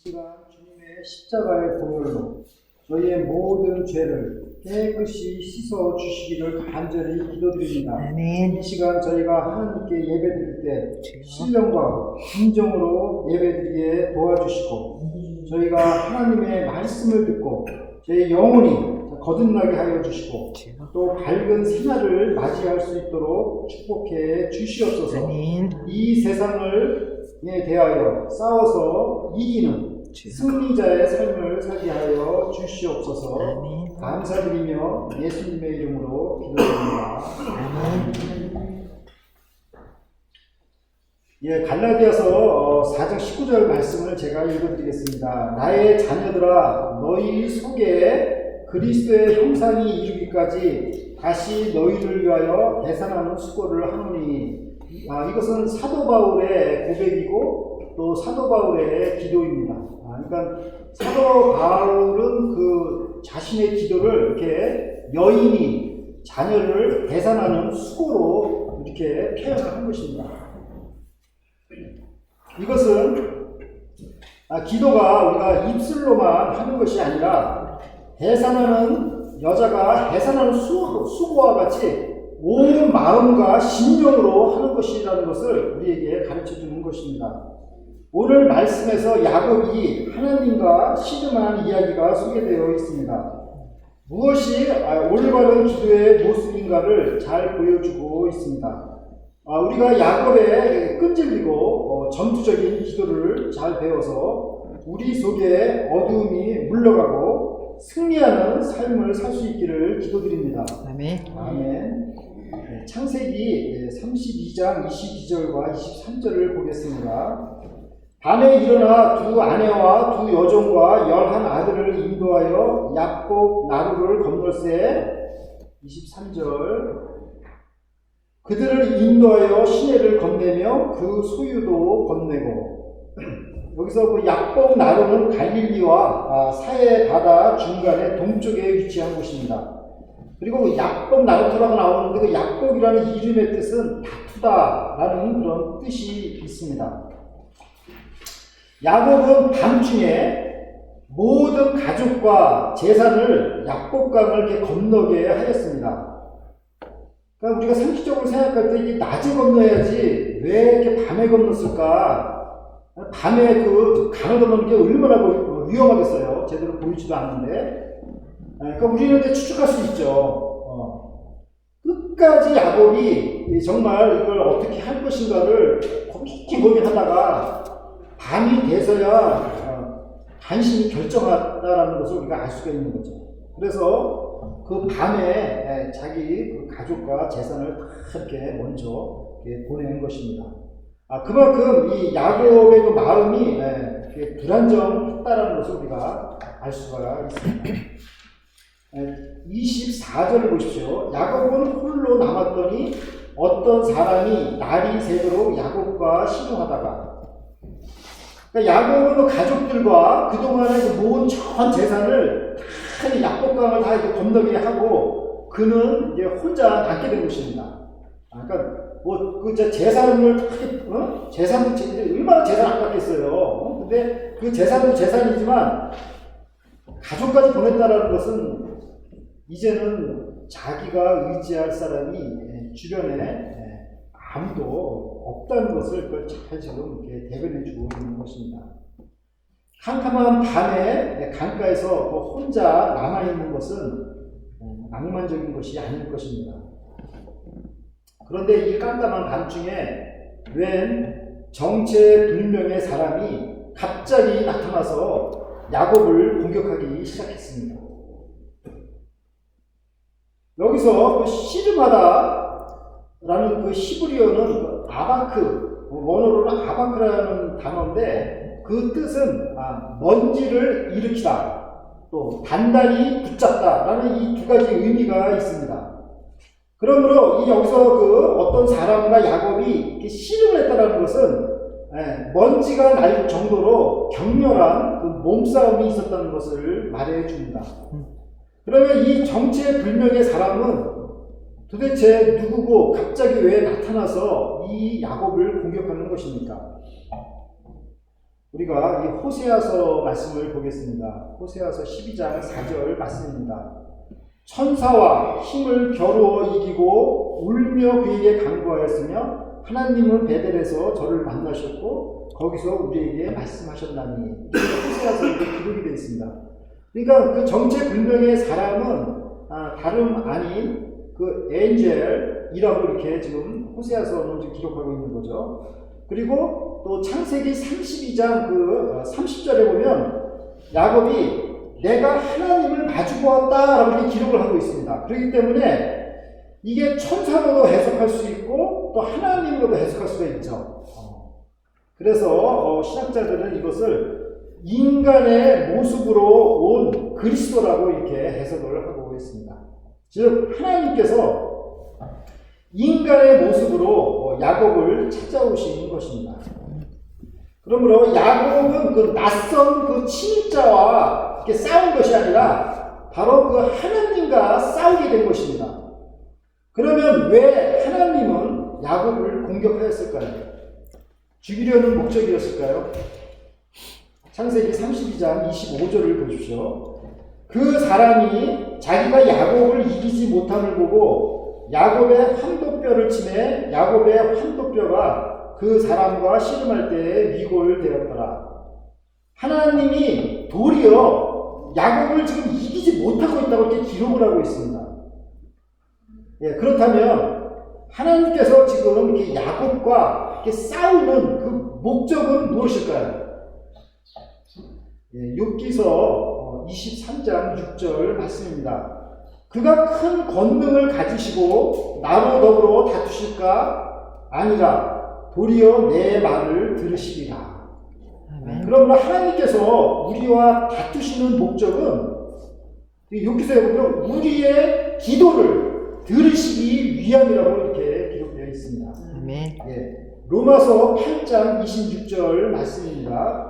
시간 주님의 십자가의 보혈로 저희의 모든 죄를 깨끗이 씻어 주시기를 간절히 기도드립니다. 아멘. 이 시간 저희가 하나님께 예배드릴 때 신령과 진정으로 예배드리게 도와주시고 저희가 하나님의 말씀을 듣고 저희 영혼이 거듭나게 하여 주시고 또 밝은 새날을 맞이할 수 있도록 축복해 주시옵소서. 아멘. 이 세상을 대하여 싸워서 이기는 승리자의 삶을 살게 하여 주시옵소서. 아멘. 감사드리며 예수님의 이름으로 기도드립니다. 아멘. 갈라디아서 4장 19절 말씀을 제가 읽어드리겠습니다. 나의 자녀들아 너희 속에 그리스도의 형상이 이르기까지 다시 너희를 위하여 계산하는 수고를 하노니. 이것은 사도 바울의 고백이고 또 사도 바울의 기도입니다. 그러니까 사도 바울은 그 자신의 기도를 이렇게 여인이 자녀를 계산하는 수고로 이렇게 표현을 한 것입니다. 이것은 기도가 우리가 입술로만 하는 것이 아니라 계산하는 여자가 계산하는 수고와 같이 온 마음과 심령으로 하는 것이라는 것을 우리에게 가르쳐 주는 것입니다. 오늘 말씀에서 야곱이 하나님과 씨름하는 이야기가 소개되어 있습니다. 무엇이 올바른 기도의 모습인가를 잘 보여주고 있습니다. 우리가 야곱의 끈질기고 전투적인 기도를 잘 배워서 우리 속에 어두움이 물러가고 승리하는 삶을 살 수 있기를 기도드립니다. 아멘. 아멘. 창세기 32장 22절과 23절을 보겠습니다. 밤에 일어나 두 아내와 두 여종과 11아들을 인도하여 야곱 나루를 건널새 23절 그들을 인도하여 시내를 건네며 그 소유도 건네고. 여기서 그 야곱 나루는 갈릴리와 사해 바다 중간에 동쪽에 위치한 곳입니다. 그리고 야곱 나루터라고 나오는데 그 야곱이라는 이름의 뜻은 다투다라는 그런 뜻이 있습니다. 야곱은 밤중에 모든 가족과 재산을 야곱강을 이렇게 건너게 하였습니다. 그러니까 우리가 상식적으로 생각할 때 이게 낮에 건너야지 왜 이렇게 밤에 건넜을까? 밤에 그 강을 건너는 게 얼마나 위험하겠어요. 제대로 보이지도 않는데. 그러니까 우리는 이제 추측할 수 있죠. 끝까지 야곱이 정말 이걸 어떻게 할 것인가를 깊이 고민하다가 밤이 돼서야 간신히 결정했다라는 것을 우리가 알 수가 있는 거죠. 그래서 그 밤에 자기 그 가족과 재산을 다 이렇게 먼저 이렇게 보낸 것입니다. 그만큼 이 야곱의 그 마음이 불안정했다라는 것을 우리가 알 수가 있습니다. 24절을 보십시오. 야곱은 홀로 남았더니 어떤 사람이 날이 새도록 야곱과 씨름하다가. 그러니까 야곱은 가족들과 그동안의 모은 전 재산을 다 야곱강을 다 이렇게 건너게 하고 그는 이제 혼자 남게 된 것입니다. 그러니까 그 재산을 재산도 얼마나 재산 아깝겠어요. 근데 그 재산도 재산이지만 가족까지 보냈다라는 것은 이제는 자기가 의지할 사람이 주변에 아무도 없다는 것을 그걸 잘 지금 이렇게 대변해 주고 있는 것입니다. 캄캄한 밤에 강가에서 혼자 남아있는 것은 낭만적인 것이 아닐 것입니다. 그런데 이 깜깜한 밤중에 웬 정체불명의 사람이 갑자기 나타나서 야곱을 공격하기 시작했습니다. 여기서 그 씨름하다라는 그 히브리어는 아바크, 원어로는 아바크라는 단어인데 그 뜻은 먼지를 일으키다, 또 단단히 붙잡다라는 이 두 가지 의미가 있습니다. 그러므로 여기서 그 어떤 사람과 야곱이 씨름을 했다는 것은 먼지가 날 정도로 격렬한 그 몸싸움이 있었다는 것을 말해 줍니다. 그러면 이 정체불명의 사람은 도대체 누구고 갑자기 왜 나타나서 이 야곱을 공격하는 것입니까? 우리가 이 호세아서 말씀을 보겠습니다. 호세아서 12장 4절 말씀입니다. 천사와 힘을 겨루어 이기고 울며 그에게 간구하였으며 하나님은 베델에서 저를 만나셨고 거기서 우리에게 말씀하셨나니. 호세아서 이렇게 기록이 되어 있습니다. 그러니까 그 정체불명의 사람은 다름 아닌 그 엔젤이라고 이렇게 지금 호세아서는 지금 기록하고 있는 거죠. 그리고 또 창세기 32장 그 30절에 보면 야곱이 내가 하나님을 마주보았다라고 이렇게 기록을 하고 있습니다. 그렇기 때문에 이게 천사로도 해석할 수 있고 또 하나님으로도 해석할 수가 있죠. 그래서 신학자들은 이것을 인간의 모습으로 온 그리스도라고 이렇게 해석을 하고 있습니다. 즉 하나님께서 인간의 모습으로 야곱을 찾아오신 것입니다. 그러므로 야곱은 그 낯선 그 침입자와 이렇게 싸운 것이 아니라 바로 그 하나님과 싸우게 된 것입니다. 그러면 왜 하나님은 야곱을 공격하였을까요? 죽이려는 목적이었을까요? 창세기 32장 25절을 보십시오. 그 사람이 자기가 야곱을 이기지 못함을 보고 야곱의 환도뼈를 치매 야곱의 환도뼈가 그 사람과 씨름할 때에 위골되었더라. 하나님이 도리어 야곱을 지금 이기지 못하고 있다고 이렇게 기록을 하고 있습니다. 예, 그렇다면 하나님께서 지금 이렇게 야곱과 이렇게 싸우는 그 목적은 무엇일까요? 예, 욥기서 23장 6절 말씀입니다. 그가 큰 권능을 가지시고 나로 더불어 다투실까? 아니라 도리어 내 말을 들으시리라. 그러므로 하나님께서 우리와 다투시는 목적은 욥기서에 보면 우리의 기도를 들으시기 위함이라고 이렇게 기록되어 있습니다. 아멘. 예, 로마서 8장 26절 말씀입니다.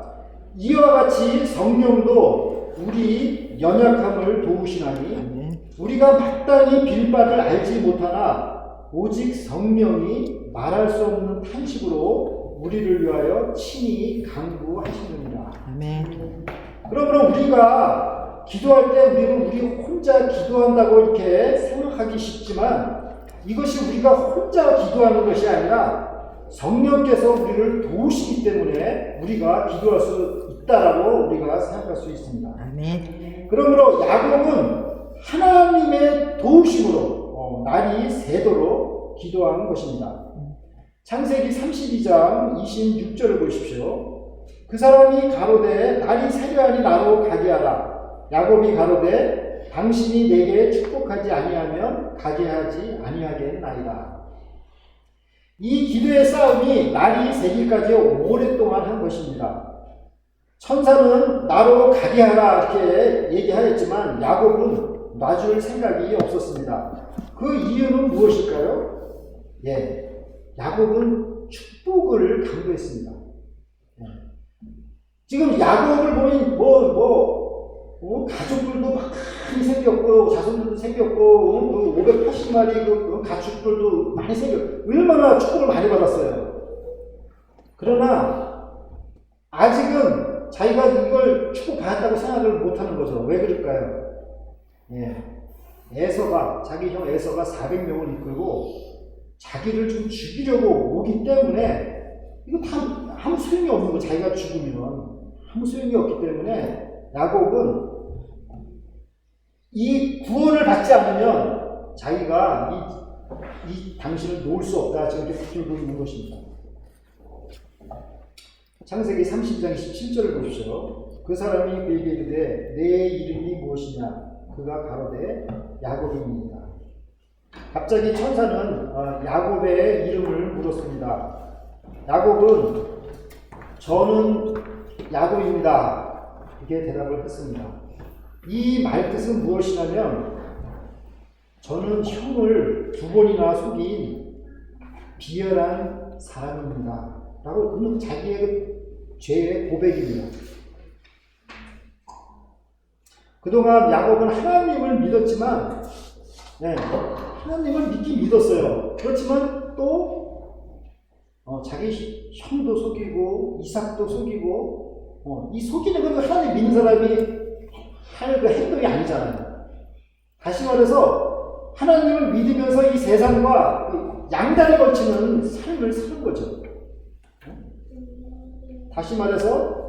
이와 같이 성령도 우리 연약함을 도우시나니 아멘. 우리가 마땅히 빌 바를 알지 못하나 오직 성령이 말할 수 없는 탄식으로 우리를 위하여 친히 간구하시느니라. 아멘. 그러므로 우리가 기도할 때 우리는 우리 혼자 기도한다고 이렇게 생각하기 쉽지만 이것이 우리가 혼자 기도하는 것이 아니라 성령께서 우리를 도우시기 때문에 우리가 기도할 수 있다라고 우리가 생각할 수 있습니다. 아멘. 그러므로 야곱은 하나님의 도우심으로 날이 새도록 기도한 것입니다. 창세기 32장 26절을 보십시오. 그 사람이 가로되 날이 새려하니 나로 가게 하라. 야곱이 가로되 당신이 내게 축복하지 아니하면 가게 하지 아니하겠나이다. 이 기도의 싸움이 날이 새기까지 오랫동안 한 것입니다. 천사는 나로 가게 하라 이렇게 얘기하였지만 야곱은 놔줄 생각이 없었습니다. 그 이유는 무엇일까요? 예, 야곱은 축복을 강조했습니다. 지금 야곱을 보니 가족들도 많이 생겼고 자손들도 생겼고 580마리 그 가축들도 많이 생겼고 얼마나 축복을 많이 받았어요. 그러나 아직은 자기가 이걸 축복받았다고 생각을 못하는 거죠. 왜 그럴까요? 예, 자기 형 에서가 400명을 이끌고 자기를 좀 죽이려고 오기 때문에 이거 다 아무 소용이 없는 거. 자기가 죽으면 아무 소용이 없기 때문에 야곱은 이 구원을 받지 않으면 자기가 이 당신을 놓을 수 없다. 지금 이렇게 붙들고 있는 것입니다. 창세기 30장 17절을 보십시오. 그 사람이 그에게 이르되 내 이름이 무엇이냐? 그가 가로되 야곱입니다. 갑자기 천사는 야곱의 이름을 물었습니다. 야곱은 저는 야곱입니다. 이렇게 대답을 했습니다. 이 말뜻은 무엇이냐면 저는 형을 2번이나 속인 비열한 사람입니다. 라고 자기의 그 죄의 고백입니다. 그동안 야곱은 하나님을 믿었지만 하나님을 믿긴 믿었어요. 그렇지만 또 자기 형도 속이고 이삭도 속이고 이 속이는 건 하나님 믿는 사람이 할 그 행동이 아니잖아요. 다시 말해서 하나님을 믿으면서 이 세상과 그 양다리 걸치는 삶을 사는 거죠. 다시 말해서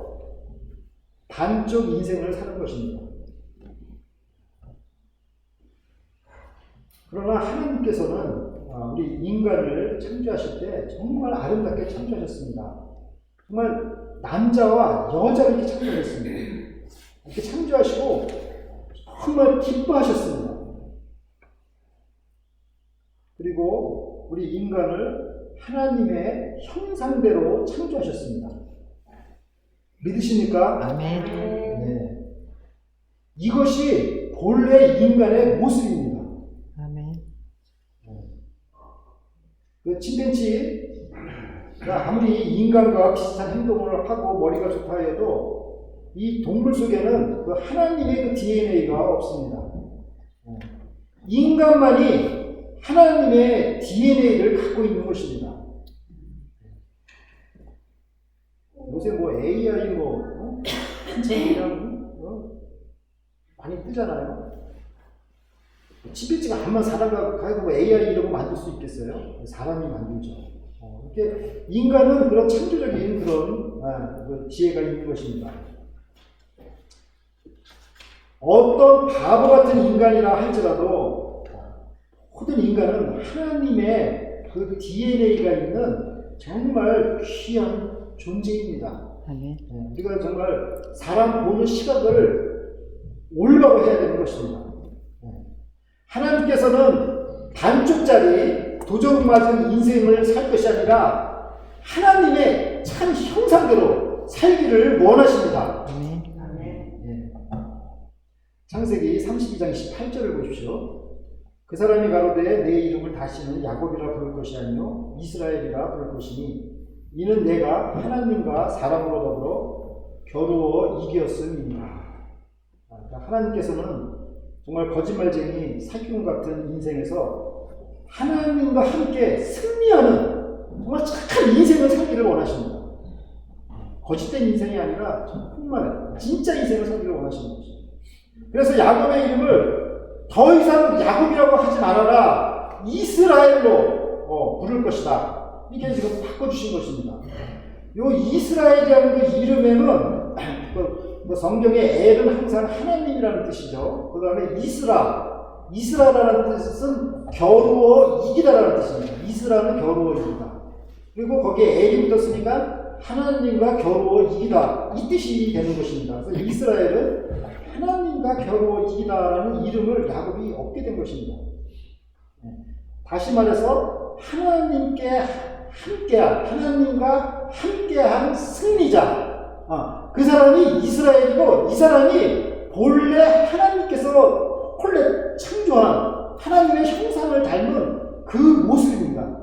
반쪽 인생을 사는 것입니다. 그러나 하나님께서는 우리 인간을 창조하실 때 정말 아름답게 창조하셨습니다. 정말 남자와 여자를 이렇게 창조하셨습니다. 이렇게 창조하시고 정말 기뻐하셨습니다. 그리고 우리 인간을 하나님의 형상대로 창조하셨습니다. 믿으십니까? 아멘. 네. 이것이 본래 인간의 모습입니다. 아멘. 그 침팬지가 아무리 인간과 비슷한 행동을 하고 머리가 좋다 해도 이 동물 속에는 그 하나님의 그 DNA가 없습니다. 인간만이 하나님의 DNA를 갖고 있는 것입니다. 요새 뭐 AI 한창이랑 많이 뜨잖아요. 침팬지가 한번 살아가고 뭐 AI 이런 거 만들 수 있겠어요? 사람이 만들죠. 이렇게 인간은 그런 창조적인 그런 그 지혜가 있는 것입니다. 어떤 바보 같은 인간이라 할지라도 모든 인간은 하나님의 그 DNA가 있는 정말 귀한 존재입니다. 아멘. 우리가 정말 사람 보는 시각을 올바로 해야 되는 것입니다. 하나님께서는 반쪽짜리 도적 맞은 인생을 살 것이 아니라 하나님의 참 형상대로 살기를 원하십니다. 아멘. 창세기 32장 18절을 보십시오. 그 사람이 가로되 내 이름을 다시는 야곱이라 부를 것이 아니요 이스라엘이라 부를 것이니 이는 내가 하나님과 사람으로 더불어 겨루어 이겼음이니라. 그러니까 하나님께서는 정말 거짓말쟁이 사기꾼 같은 인생에서 하나님과 함께 승리하는 정말 착한 인생을 살기를 원하십니다. 거짓된 인생이 아니라 정말 진짜 인생을 살기를 원하시는 것입니다. 그래서 야곱의 이름을 더 이상 야곱이라고 하지 말아라. 이스라엘로 부를 것이다. 이게 지금 바꿔주신 것입니다. 이 이스라엘이라는 그 이름에는 그 성경의 엘은 항상 하나님이라는 뜻이죠. 그 다음에 이스라라는 뜻은 겨루어 이기다라는 뜻입니다. 이스라는 겨루어 이기다. 그리고 거기에 엘이 붙었으니까 하나님과 겨루어 이기다. 이 뜻이 되는 것입니다. 그래서 이스라엘은 하나님과 겨루어 이기다라는 이름을 야곱이 얻게 된 것입니다. 다시 말해서 하나님과 함께한 승리자. 그 사람이 이스라엘이고 이 사람이 본래 하나님께서 본래 창조한 하나님의 형상을 닮은 그 모습입니다.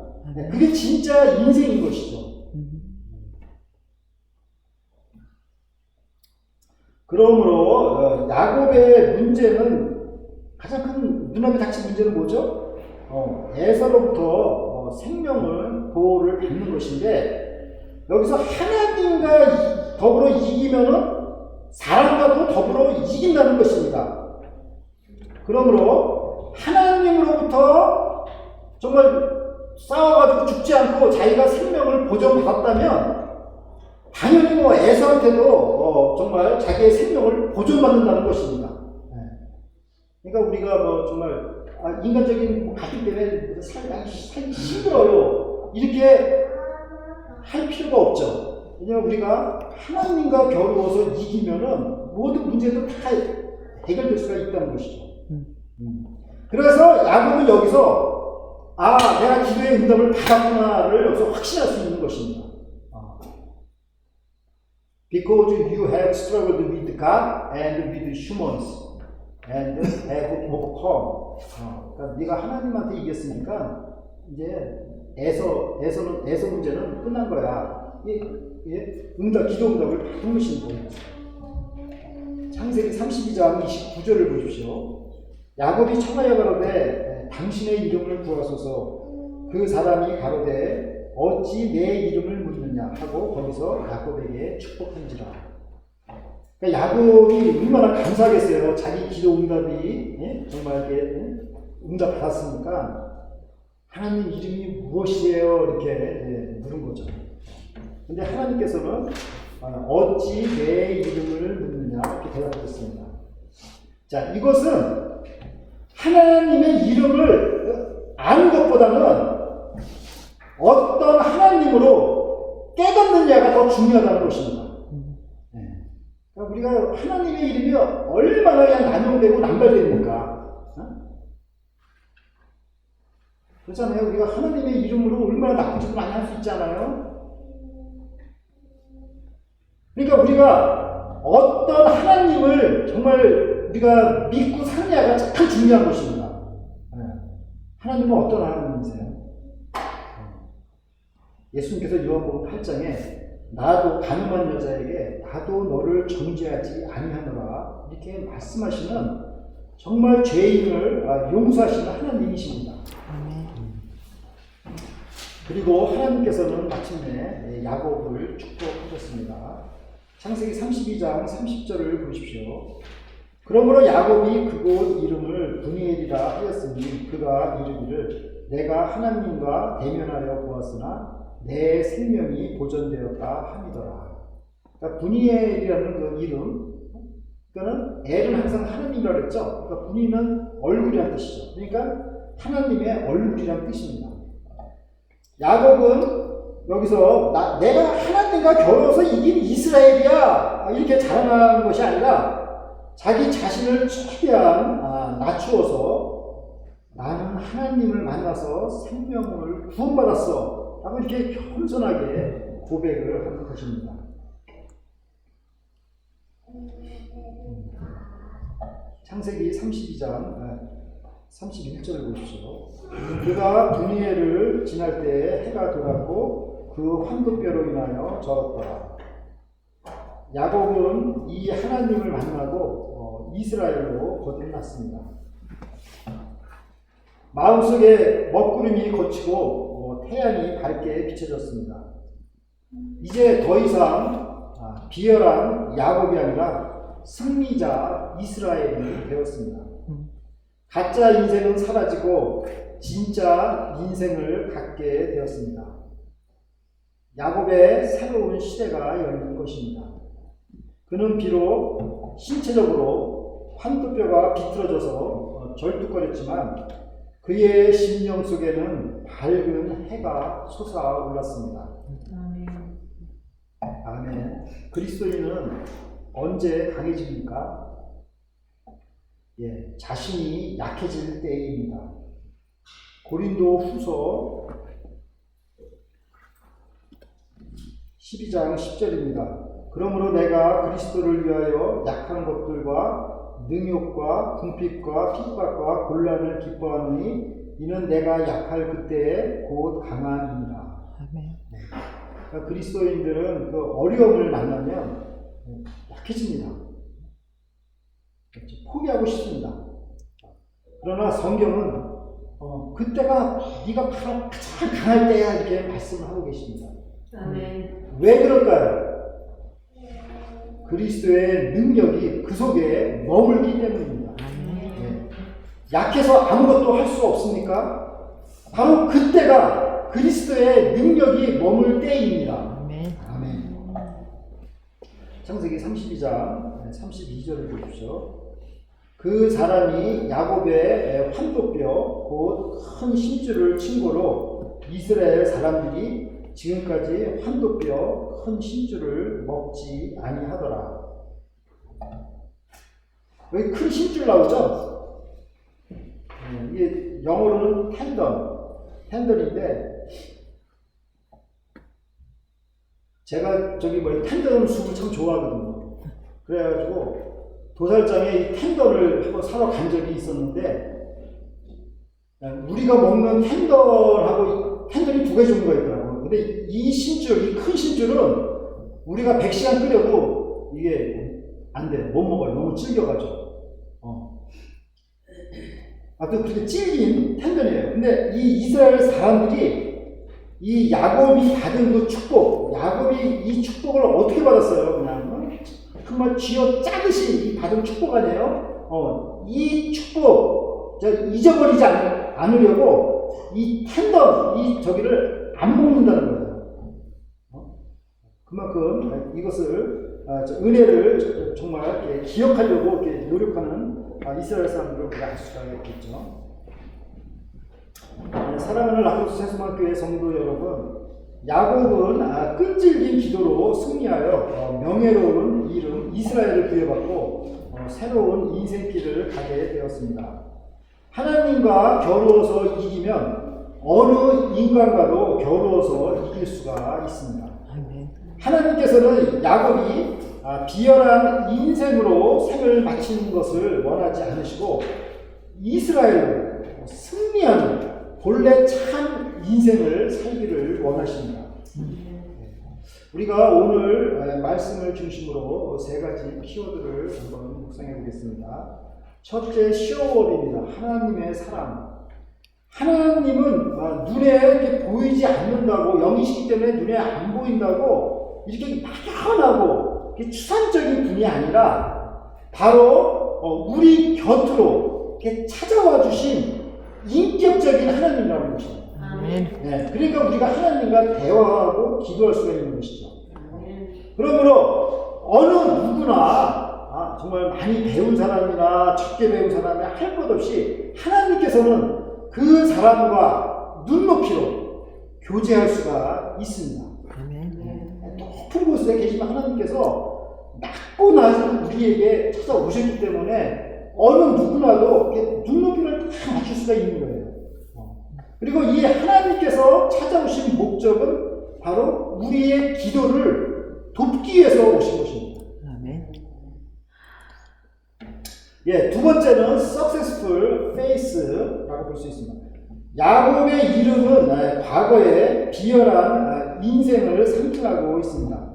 그게 진짜 인생인 것이죠. 그러므로 야곱의 문제는 가장 큰 눈앞에 닥친 문제는 뭐죠? 에서로부터 생명을 보호를 받는 것인데 여기서 하나님과 더불어 이기면은 사람과도 더불어 이긴다는 것입니다. 그러므로 하나님으로부터 정말 싸워가지고 죽지 않고 자기가 생명을 보존받았다면 당연히 에서한테도 정말 자기의 생명을 보존받는다는 것입니다. 그러니까 우리가 정말 인간적인 가족 때문에 살기 힘들어요. 이렇게 할 필요가 없죠. 왜냐하면 우리가 하나님과 겨루어서 이기면은 모든 문제도 다 해결될 수가 있다는 것이죠. 그래서 야곱은 여기서 내가 기도의 응답을 받았구나를 여기서 확신할 수 있는 것입니다. Because you have struggled with God and with humans and have overcome. 그러니까 네가 하나님한테 이겼으니까 이제 에서 문제는 끝난 거야. 기도 응답을 받은 것입니다. 창세기 32장 29절을 보십시오. 야곱이 청하여 가로되 당신의 이름을 구하소서. 그 사람이 가로되 어찌 내 이름을 묻느냐 하고 거기서 야곱에게 축복한지라. 그러니까 야곱이 얼마나 감사하겠어요. 자기 기도 응답이 정말 이렇게 응답 받았으니까 하나님 이름이 무엇이에요? 이렇게 물은 거죠. 근데 하나님께서는 어찌 내 이름을 묻느냐 이렇게 대답하셨습니다. 자, 이것은 하나님의 이름을 아는 것보다는 어떤 하나님으로 깨닫느냐가 더 중요하다는 것입니다. 그러니까 우리가 하나님의 이름이 얼마나 그냥 남용되고 남발됩니까? 그렇잖아요. 우리가 하나님의 이름으로 얼마나 나쁜 짓을 많이 할 수 있잖아요. 그러니까 우리가 어떤 하나님을 정말 우리가 믿고 사느냐가 참 중요한 것입니다. 하나님은 어떤 하나님이세요? 예수님께서 요한복음 8장에 나도 가늠한 여자에게 나도 너를 정죄하지 아니하노라 이렇게 말씀하시는 정말 죄인을 용서하시는 하나님이십니다. 그리고 하나님께서는 마침내 야곱을 축복하셨습니다. 창세기 32장 30절을 보십시오. 그러므로 야곱이 그곳 이름을 브니엘이라 하였으니 그가 이르기를 내가 하나님과 대면하여 보았으나 내 생명이 보존되었다 함이더라. 그러니까 브니엘이라는 그 이름, 그러니까는 엘은 항상 하나님이라고 했죠. 그러니까 브니는 얼굴이라는 뜻이죠. 그러니까 하나님의 얼굴이라는 뜻입니다. 야곱은 여기서 내가 하나님과 겨루어서 이긴 이스라엘이야 이렇게 자랑하는 것이 아니라 자기 자신을 최대한 낮추어서 나는 하나님을 만나서 생명을 구원받았어 라고 이렇게 겸손하게 고백을 하는 것입니다. 창세기 32장 31절을 보십시오. 그가 브니엘을 지날 때 해가 돌았고 그 환도뼈로 인하여 저었더라. 야곱은 이 하나님을 만나고 이스라엘로 거듭났습니다. 마음속에 먹구름이 걷히고 태양이 밝게 비춰졌습니다. 이제 더 이상 비열한 야곱이 아니라 승리자 이스라엘이 되었습니다. 가짜 인생은 사라지고 진짜 인생을 갖게 되었습니다. 야곱의 새로운 시대가 열린 것입니다. 그는 비록 신체적으로 환도뼈가 비틀어져서 절뚝거렸지만 그의 심령 속에는 밝은 해가 솟아올랐습니다. 아멘. 그리스도인은 언제 강해집니까? 자신이 약해질 때입니다. 고린도 후서 12장 10절입니다. 그러므로 내가 그리스도를 위하여 약한 것들과 능욕과 궁핍과 핍박과 곤란을 기뻐하노니 이는 내가 약할 그때에 곧 강함이니라. 그러니까 그리스도인들은 그 어려움을 만나면 약해집니다. 포기하고 싶습니다. 그러나 성경은 그때가 네가 바로 가장 강할 때야 이렇게 말씀을 하고 계십니다. 아멘. 왜 그럴까요? 그리스도의 능력이 그 속에 머물기 때문입니다. 약해서 아무것도 할 수 없습니까? 바로 그때가 그리스도의 능력이 머물 때입니다. 아멘. 창세기 32장 32절을 보십시오. 그 사람이 야곱의 환도뼈 곧 큰 심줄을 친 거로 이스라엘 사람들이 지금까지 환도뼈 큰 심줄을 먹지 아니하더라. 여기 큰 심줄 나오죠? 이게 영어로는 텐던인데 제가 텐던 숲을 참 좋아하거든요. 그래가지고 도살장에 이 텐더를 한번 사러 간 적이 있었는데 우리가 먹는 텐더하고 텐더이 두 가지 종류가 있더라고요. 근데 이 심줄, 이 큰 심줄은 우리가 100시간 끓여도 이게 안 돼요. 못 먹어요. 너무 질겨가지고. 또 그렇게 질긴 텐더이에요. 근데 이 이스라엘 사람들이 이 야곱이 받은 그 축복, 야곱이 이 축복을 어떻게 받았어요? 그냥 정말 쥐어 짜듯이 받은 축복 아니에요? 이 축복 잊어버리지 않으려고 이 텐덤, 이 저기를 안 먹는다는 거예요. 그만큼 이것을 은혜를 정말 이렇게 기억하려고 이렇게 노력하는 이스라엘 사람들을 우리가 알 수가 있겠죠. 사랑하는 라코스 세수만교회 성도 여러분, 야곱은 끈질긴 기도로 승리하여 명예로운 이름 이스라엘을 부여받고 새로운 인생길을 가게 되었습니다. 하나님과 겨루어서 이기면 어느 인간과도 겨루어서 이길 수가 있습니다. 하나님께서는 야곱이 비열한 인생으로 생을 마치는 것을 원하지 않으시고 이스라엘로 승리하는 본래 참 인생을 살기를 원하십니다. 우리가 오늘 말씀을 중심으로 세 가지 키워드를 한번 묵상해 보겠습니다. 첫째, 쇼업입니다. 하나님의 사랑. 하나님은 눈에 이렇게 보이지 않는다고, 영이시기 때문에 눈에 안 보인다고 이렇게 막연하고 추상적인 분이 아니라 바로 우리 곁으로 이렇게 찾아와 주신 인격적인 하나님이라는 것입니다. 네, 그러니까 우리가 하나님과 대화하고 기도할 수가 있는 것이죠. 그러므로 어느 누구나 정말 많이 배운 사람이나 적게 배운 사람이 할 것 없이 하나님께서는 그 사람과 눈높이로 교제할 수가 있습니다. 높은 곳에 계신 하나님께서 낮고 낮은 우리에게 찾아오셨기 때문에 어느 누구나도 눈높이를 다 맞출 수가 있는 거예요. 그리고 이 하나님께서 찾아오신 목적은 바로 우리의 기도를 돕기 위해서 오신 것입니다. 두 번째는 successful faith라고 볼 수 있습니다. 야곱의 이름은 과거에 비열한 인생을 상징하고 있습니다.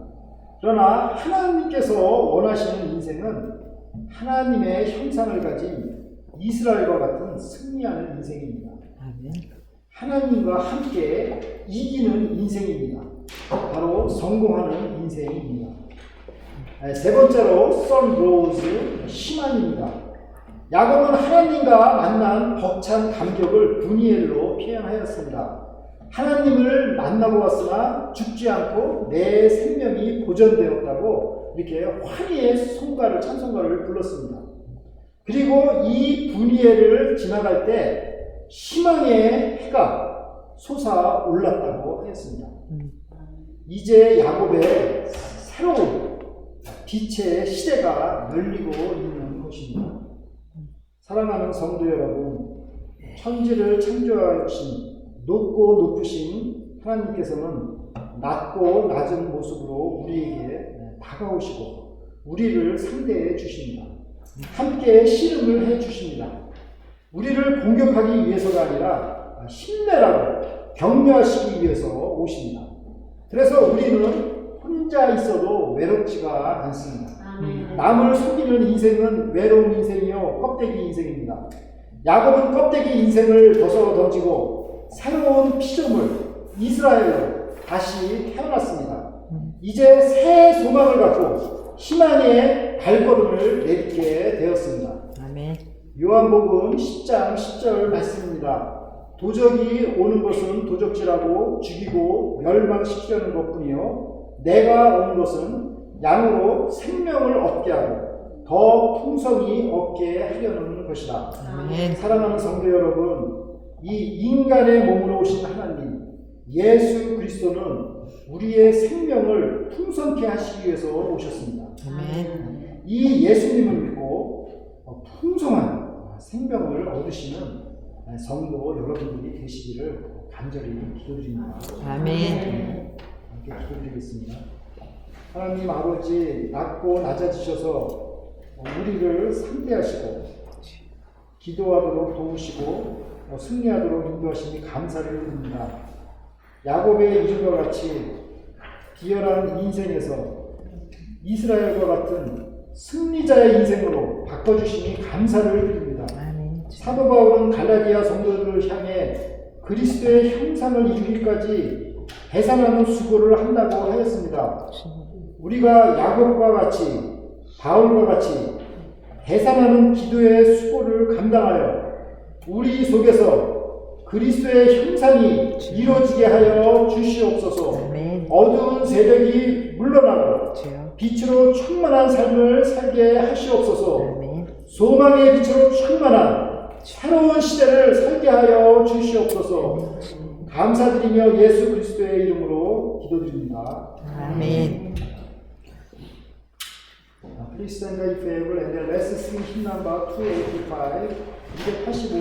그러나 하나님께서 원하시는 인생은 하나님의 형상을 가진 이스라엘과 같은 승리하는 인생입니다. 하나님과 함께 이기는 인생입니다. 바로 성공하는 인생입니다. 세 번째로 son grows, 희망입니다. 야곱은 하나님과 만난 벅찬 감격을 분이엘로 표현하였습니다. 하나님을 만나고 왔으나 죽지 않고 내 생명이 보존되었다고 이렇게 환희의 찬송가를 불렀습니다. 그리고 이 분이엘을 지나갈 때 희망의 해가 솟아올랐다고 하였습니다. 이제 야곱의 새로운 빛의 시대가 열리고 있는 것입니다. 사랑하는 성도 여러분, 천지를 창조하신 높고 높으신 하나님께서는 낮고 낮은 모습으로 우리에게 다가오시고 우리를 상대해 주십니다. 함께 씨름을 해 주십니다. 우리를 공격하기 위해서가 아니라 힘내라고 격려하시기 위해서 오십니다. 그래서 우리는 혼자 있어도 외롭지가 않습니다. 남을 속이는 인생은 외로운 인생이요 껍데기 인생입니다. 야곱은 껍데기 인생을 벗어 던지고 새로운 피조물 이스라엘로 다시 태어났습니다. 이제 새 소망을 갖고 희망의 발걸음을 내딛게 되었습니다. 요한복음 10장 10절 말씀입니다. 도적이 오는 것은 도적질하고 죽이고 멸망시키려는 것뿐이요 내가 온 것은 양으로 생명을 얻게 하고 더 풍성히 얻게 하려는 것이다. 사랑하는 성도 여러분, 이 인간의 몸으로 오신 하나님 예수 그리스도는 우리의 생명을 풍성케 하시기 위해서 오셨습니다. 이 예수님을 믿고 풍성한 생명을 얻으시는 성도 여러분들이 되시기를 간절히 기도드립니다. 함께 기도드리겠습니다. 하나님 아버지, 낮고 낮아지셔서 우리를 상대하시고 기도하도록 도우시고 승리하도록 인도하시니 감사를 드립니다. 야곱의 이름과 같이 비열한 인생에서 이스라엘과 같은 승리자의 인생으로 바꿔주시니 감사를 드립니다. 사도 바울은 갈라디아 성도들을 향해 그리스도의 형상을 이루기까지 배산하는 수고를 한다고 하였습니다. 우리가 야곱과 같이 바울과 같이 대산하는 기도의 수고를 감당하여 우리 속에서 그리스도의 형상이 이루어지게 하여 주시옵소서. 아멘. 어두운 세력이 물러나고 주여. 빛으로 충만한 삶을 살게 하시옵소서. 아멘. 소망의 빛으로 충만한 새로운 시대를 살게 하여 주시옵소서. 감사드리며 예수 그리스도의 이름으로 기도드립니다. 아멘. Please stand by if able and then let's sing hymn number 285. 285.